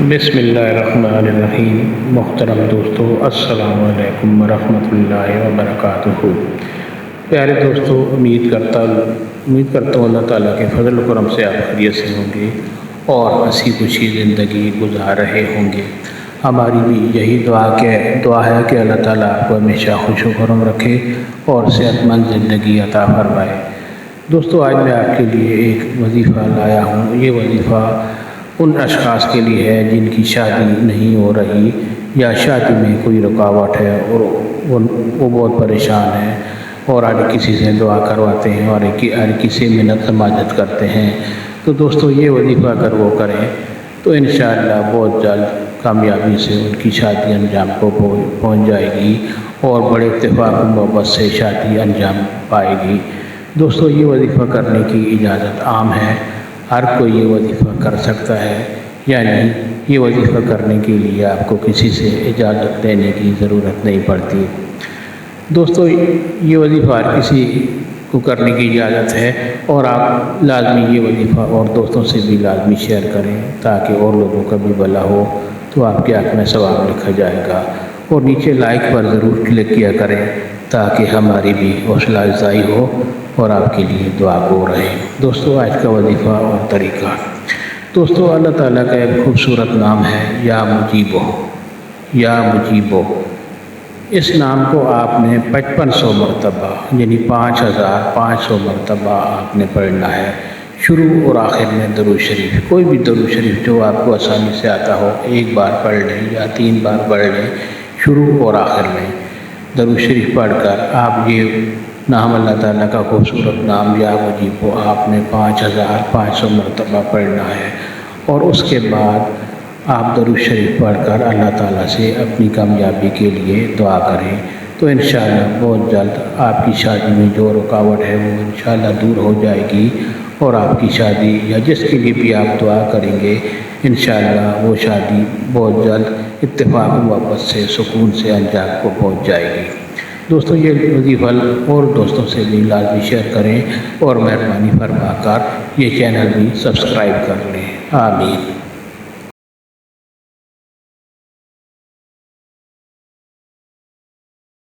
بسم اللہ الرحمن الرحیم۔ محترم دوستو، السلام علیکم ورحمۃ اللہ وبرکاتہ۔ پیارے دوستو، امید کرتا ہوں اللہ تعالیٰ کے فضل و کرم سے آپ خیریت سے ہوں گے اور ہنسی خوشی زندگی گزار رہے ہوں گے۔ ہماری بھی یہی دعا ہے کہ اللہ تعالیٰ آپ کو ہمیشہ خوش و خرم رکھے اور صحت مند زندگی عطا فرمائے۔ دوستو، آج میں آپ کے لیے ایک وظیفہ لایا ہوں۔ یہ وظیفہ ان اشخاص کے لیے ہے جن کی شادی نہیں ہو رہی یا شادی میں کوئی رکاوٹ ہے اور وہ بہت پریشان ہیں اور ہر کسی سے دعا کرواتے ہیں اور ہر کسی منت سماجت کرتے ہیں۔ تو دوستو، یہ وظیفہ اگر وہ کریں تو انشاءاللہ بہت جلد کامیابی سے ان کی شادی انجام کو پہنچ جائے گی اور بڑے اتفاق و محبت سے شادی انجام پائے گی۔ دوستو، یہ وظیفہ کرنے کی اجازت عام ہے، ہر کوئی یہ وظیفہ کر سکتا ہے، یعنی یہ وظیفہ کرنے کے لیے آپ کو کسی سے اجازت لینے کی ضرورت نہیں پڑتی۔ دوستو، یہ وظیفہ ہر کسی کو کرنے کی اجازت ہے اور آپ لازمی یہ وظیفہ اور دوستوں سے بھی لازمی شیئر کریں تاکہ اور لوگوں کا بھی بھلا ہو، تو آپ کے حق میں ثواب لکھا جائے گا۔ اور نیچے لائک پر ضرور کلک کیا کریں تاکہ ہماری بھی حوصلہ افزائی ہو اور آپ کے لیے دعا گو رہے۔ دوستو، آج کا وظیفہ اور طریقہ۔ دوستو، اللہ تعالیٰ کا ایک خوبصورت نام ہے یا مجیبو۔ یا مجیبو، اس نام کو آپ نے 5500 مرتبہ یعنی 5500 مرتبہ آپ نے پڑھنا ہے۔ شروع اور آخر میں درود شریف، کوئی بھی درود شریف جو آپ کو آسانی سے آتا ہو، ایک بار پڑھ لیں یا 3 بار پڑھ لیں۔ شروع اور آخر میں درود شریف پڑھ کر آپ یہ نام، اللہ تعالیٰ کا خوبصورت نام یا مجیبو، آپ نے 5500 مرتبہ پڑھنا ہے۔ اور اس کے بعد آپ درود شریف پڑھ کر اللہ تعالیٰ سے اپنی کامیابی کے لیے دعا کریں، تو انشاءاللہ بہت جلد آپ کی شادی میں جو رکاوٹ ہے وہ انشاءاللہ دور ہو جائے گی اور آپ کی شادی یا جس کے لیے بھی آپ دعا کریں گے انشاءاللہ وہ شادی بہت جلد اتفاق و محبت سے سکون سے انجام کو پہنچ جائے گی۔ دوستو، یہ وظیفہ اور دوستوں سے بھی لازمی شیئر کریں اور مہربانی فرما کر یہ چینل بھی سبسکرائب کر لیں۔ آمین۔